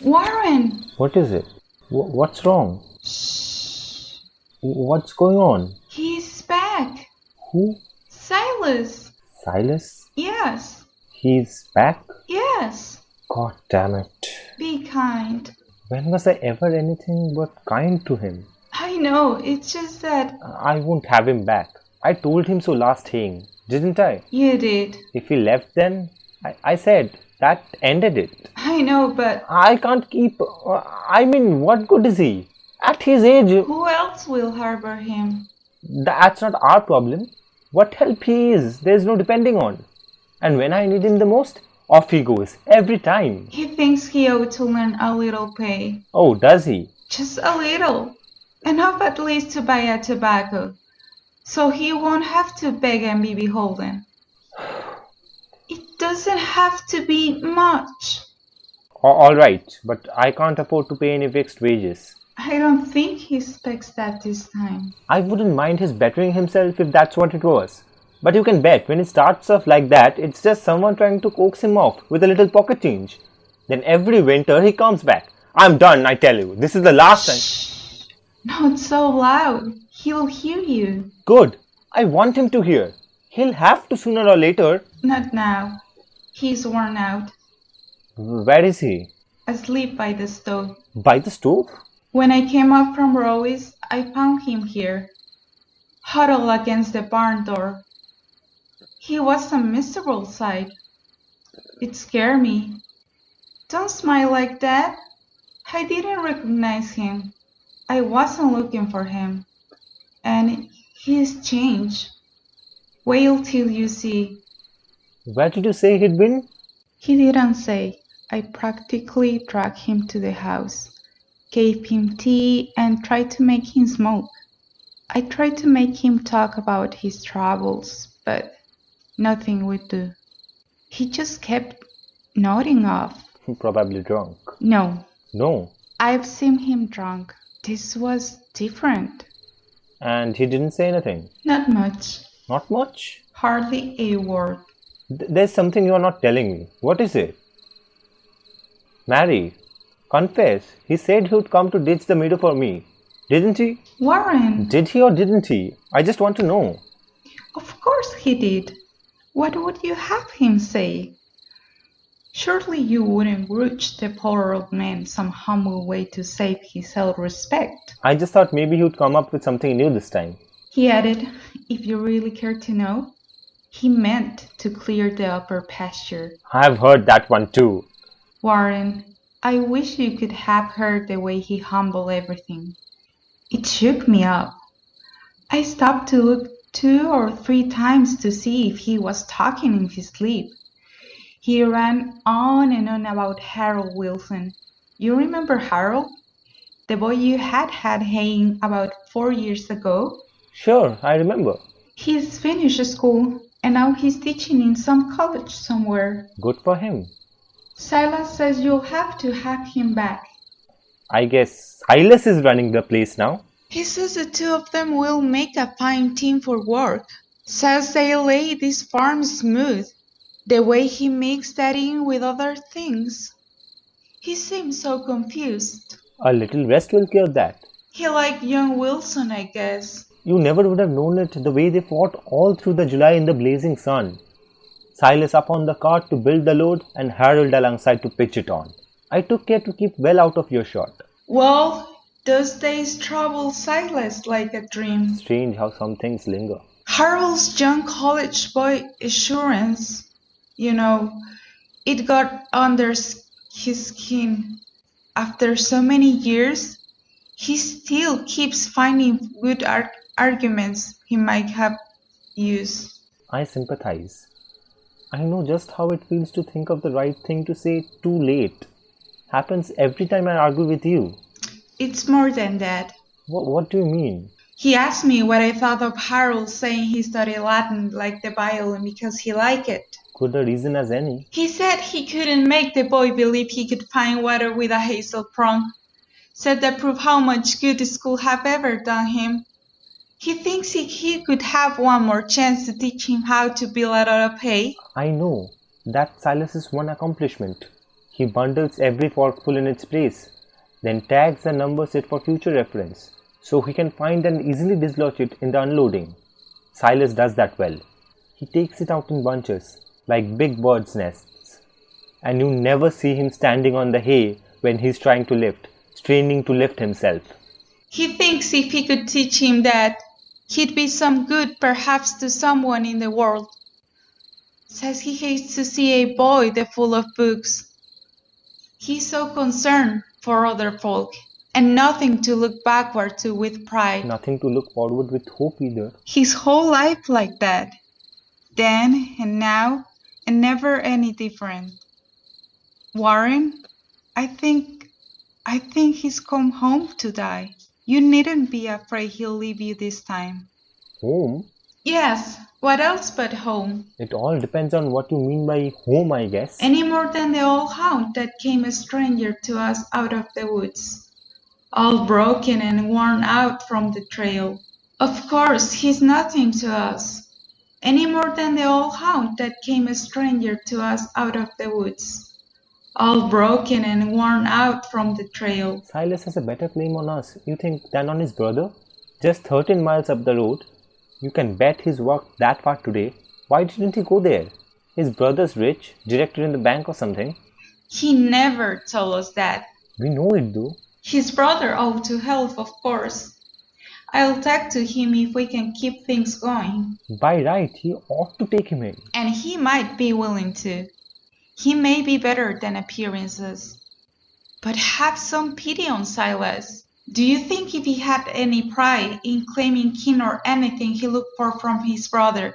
Warren! What is it? What's wrong? Shh! What's going on? He's back! Who? Silas! Silas? Yes! He's back? Yes! God damn it. Be kind. When was I ever anything but kind to him? I know, it's just that I won't have him back. I told him so last thing, didn't I? you did. If he left then, I said, that ended it. I know, but I can't keep. I mean, what good is he? At his age, who else will harbor him? that's not our problem. What help he is, there's no depending on. And when I need him the most, off he goes, every time. He thinks he ought to learn a little pay. Oh, does he? Just a little. Enough at least to buy a tobacco. So he won't have to beg and be beholden. It doesn't have to be much. All right, but I can't afford to pay any fixed wages. I don't think he expects that this time. I wouldn't mind his bettering himself if that's what it was. But you can bet when he starts off like that, it's just someone trying to coax him off with a little pocket change. Then every winter he comes back. I'm done, I tell you. This is the last time. Shh! Not so loud. He'll hear you. Good. I want him to hear. He'll have to sooner or later. Not now. He's worn out. Where is he? Asleep by the stove. By the stove? When I came up from Rowie's, I found him here, huddled against the barn door. He was a miserable sight. It scared me. Don't smile like that. I didn't recognize him. I wasn't looking for him. And he's changed. Wait till you see. Where did you say he'd been? He didn't say. I practically dragged him to the house, gave him tea, and tried to make him smoke. I tried to make him talk about his travels, but nothing would do. He just kept nodding off. Probably drunk. No, No. I've seen him drunk. This was different. And he didn't say anything. Not much. Not much. Hardly a word. There's something you're not telling me. What is it? Mary, confess. He said he would come to ditch the meadow for me. Didn't he? Warren! Did he or didn't he? I just want to know. Of course he did. What would you have him say? Surely you wouldn't grudge the poor old man some humble way to save his self-respect. I just thought maybe he would come up with something new this time. He added, if you really care to know, he meant to clear the upper pasture. I've heard that one too. Warren, I wish you could have heard the way he humbled everything. It shook me up. I stopped to look 2 or 3 times to see if he was talking in his sleep. He ran on and on about Harold Wilson. You remember Harold? The boy you had haying about 4 years ago? Sure, I remember. He's finished school and now he's teaching in some college somewhere. Good for him. Silas says you'll have to have him back. I guess Silas is running the place now. He says the 2 of them will make a fine team for work. Says they'll lay this farm smooth, the way he mixed that in with other things. He seems so confused. A little rest will cure that. He liked young Wilson, I guess. You never would have known it the way they fought all through the July in the blazing sun. Silas up on the cart to build the load and Harold alongside to pitch it on. I took care to keep well out of earshot. Well, those days troubled Silas like a dream. Strange how some things linger. Harold's young college boy assurance, it got under his skin. After so many years, he still keeps finding good arguments he might have used. I sympathize. I know just how it feels to think of the right thing to say too late. Happens every time I argue with you. It's more than that. What do you mean? He asked me what I thought of Harold saying he studied Latin like the violin because he liked it. Good a reason as any. He said he couldn't make the boy believe he could find water with a hazel prong. Said that proved how much good the school have ever done him. He thinks he could have one more chance to teach him how to build out of hay. I know. That's Silas's one accomplishment. He bundles every forkful in its place, then tags and numbers it for future reference, so he can find and easily dislodge it in the unloading. Silas does that well. He takes it out in bunches, like big birds' nests, and you never see him standing on the hay when he's trying to lift, straining to lift himself. He thinks if he could teach him that, he'd be some good perhaps to someone in the world. Says he hates to see a boy full of books. He's so concerned for other folk, and nothing to look backward to with pride. Nothing to look forward with hope either. His whole life like that. Then and now, and never any different. Warren, I think he's come home to die. You needn't be afraid he'll leave you this time. Home? Yes, what else but home? It all depends on what you mean by home, I guess. Any more than the old hound that came a stranger to us out of the woods, all broken and worn out from the trail. Of course, he's nothing to us. Any more than the old hound that came a stranger to us out of the woods, all broken and worn out from the trail. Silas has a better claim on us, you think, than on his brother? Just 13 miles up the road. You can bet he's worked that far today. Why didn't he go there? His brother's rich, director in the bank or something. He never told us that. We know it though. His brother ought to help, of course. I'll talk to him if we can keep things going. By right, he ought to take him in. And he might be willing to. He may be better than appearances. But have some pity on Silas. Do you think if he had any pride in claiming kin or anything he looked for from his brother,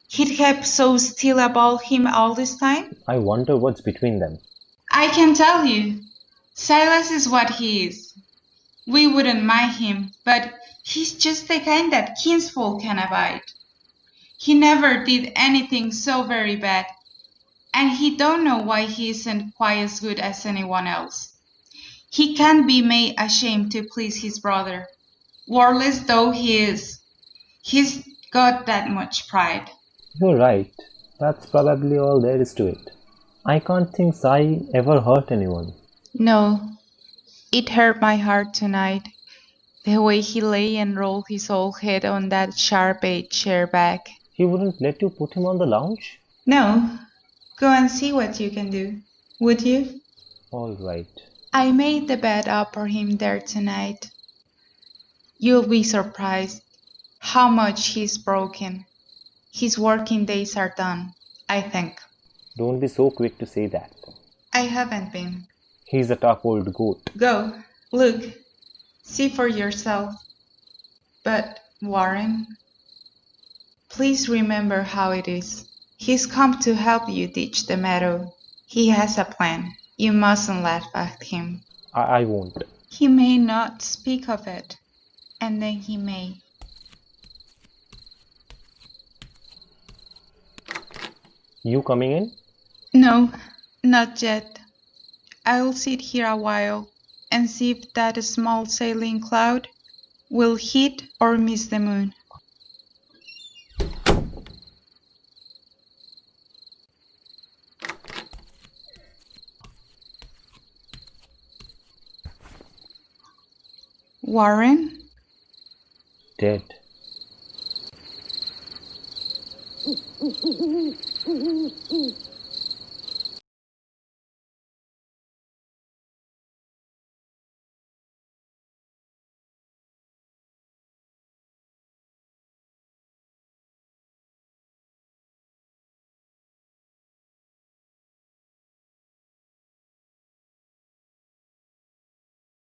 he'd kept so still about him all this time? I wonder what's between them. I can tell you. Silas is what he is. We wouldn't mind him, but he's just the kind that kinsfolk can abide. He never did anything so very bad, and he don't know why he isn't quite as good as anyone else. He can't be made ashamed to please his brother, worthless though he is. He's got that much pride. You're right. That's probably all there is to it. I can't think Sai ever hurt anyone. No, it hurt my heart tonight, the way he lay and rolled his old head on that sharp-edged chair back. He wouldn't let you put him on the lounge? No, go and see what you can do, would you? All right. I made the bed up for him there tonight. You'll be surprised how much he's broken. His working days are done, I think. Don't be so quick to say that. I haven't been. He's a tough old goat. Go, look, see for yourself. But, Warren, please remember how it is. He's come to help you ditch the meadow. He has a plan. You mustn't laugh at him. I won't. He may not speak of it, and then he may. You coming in? No, not yet. I'll sit here a while and see if that small sailing cloud will hit or miss the moon. Warren? Dead.